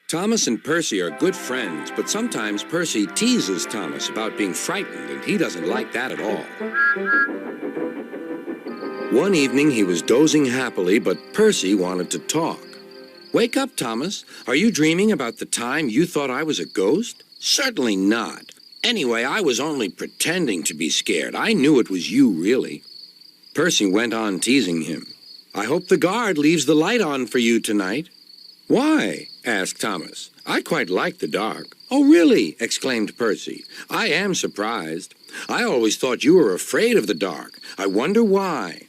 Thomas and Percy are good friends, but sometimes Percy teases Thomas about being frightened, and he doesn't like that at all. One evening, he was dozing happily, but Percy wanted to talk. "Wake up, Thomas. Are you dreaming about the time you thought I was a ghost?" "Certainly not. Anyway, I was only pretending to be scared. I knew it was you, really." Percy went on teasing him. "I hope the guard leaves the light on for you tonight." "Why?" asked Thomas. "I quite like the dark." "Oh, really?" exclaimed Percy. "I am surprised. I always thought you were afraid of the dark. I wonder why."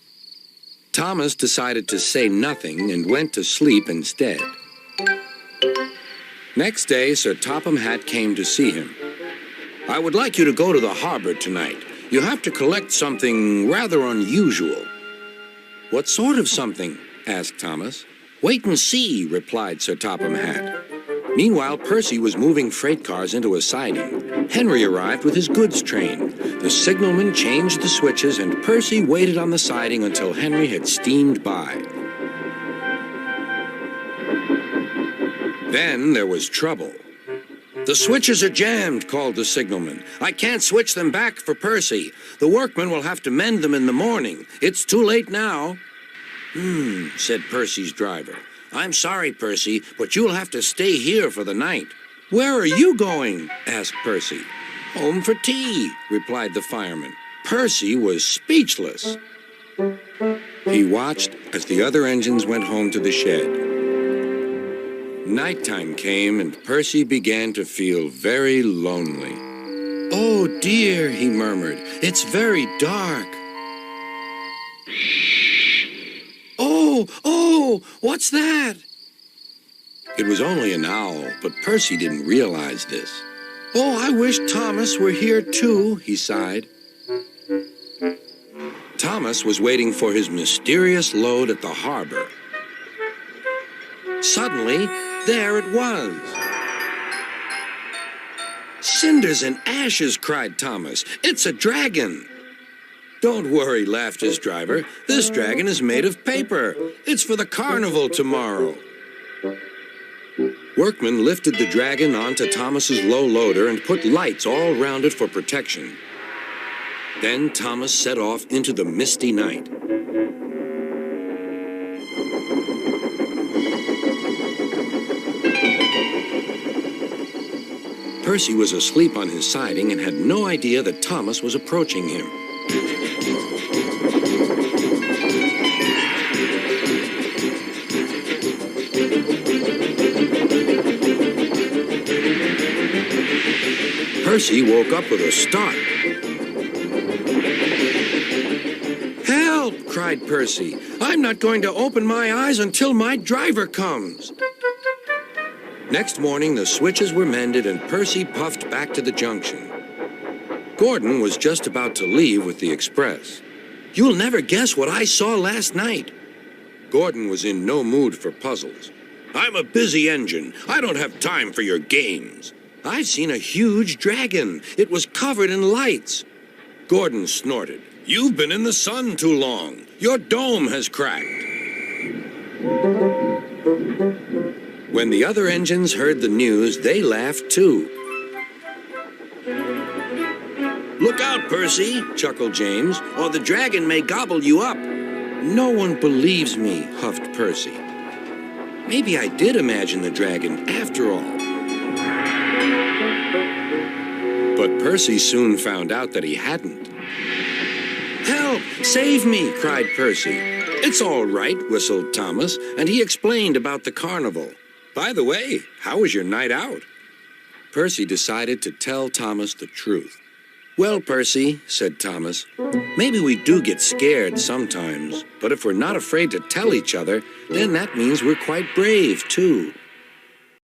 Thomas decided to say nothing and went to sleep instead. Next day, Sir Topham Hatt came to see him. "I would like you to go to the harbor tonight. You have to collect something rather unusual." "What sort of something?" asked Thomas. "Wait and see," replied Sir Topham Hatt. Meanwhile, Percy was moving freight cars into a siding. Henry arrived with his goods train. The signalman changed the switches, and Percy waited on the siding until Henry had steamed by. Then there was trouble. "The switches are jammed," called the signalman. "I can't switch them back for Percy. The workmen will have to mend them in the morning. It's too late now." Said Percy's driver. "I'm sorry, Percy, but you'll have to stay here for the night." "Where are you going?" asked Percy. "Home for tea," replied the fireman. Percy was speechless. He watched as the other engines went home to the shed. Nighttime came, and Percy began to feel very lonely. "Oh, dear," he murmured, "it's very dark." Oh, what's that?" It was only an owl, but Percy didn't realize this. "Oh, I wish Thomas were here too," he sighed. Thomas was waiting for his mysterious load at the harbor. Suddenly, there it was. "Cinders and ashes," cried Thomas. "It's a dragon." "Don't worry," laughed his driver. "This dragon is made of paper. It's for the carnival tomorrow." Workmen lifted the dragon onto Thomas's low loader and put lights all round it for protection. Then Thomas set off into the misty night. Percy was asleep on his siding and had no idea that Thomas was approaching him. Percy woke up with a start. "Help!" cried Percy. "I'm not going to open my eyes until my driver comes." Next morning, the switches were mended and Percy puffed back to the junction. Gordon was just about to leave with the express. "You'll never guess what I saw last night." Gordon was in no mood for puzzles. "I'm a busy engine. I don't have time for your games." "I've seen a huge dragon. It was covered in lights." Gordon snorted. "You've been in the sun too long. Your dome has cracked." When the other engines heard the news, they laughed too. "Look out, Percy," chuckled James, "or the dragon may gobble you up." "No one believes me," huffed Percy. "Maybe I did imagine the dragon after all." But Percy soon found out that he hadn't. "Help! Save me!" cried Percy. "It's all right," whistled Thomas, and he explained about the carnival. "By the way, how was your night out?" Percy decided to tell Thomas the truth. "Well, Percy," said Thomas, "maybe we do get scared sometimes, but if we're not afraid to tell each other, then that means we're quite brave, too."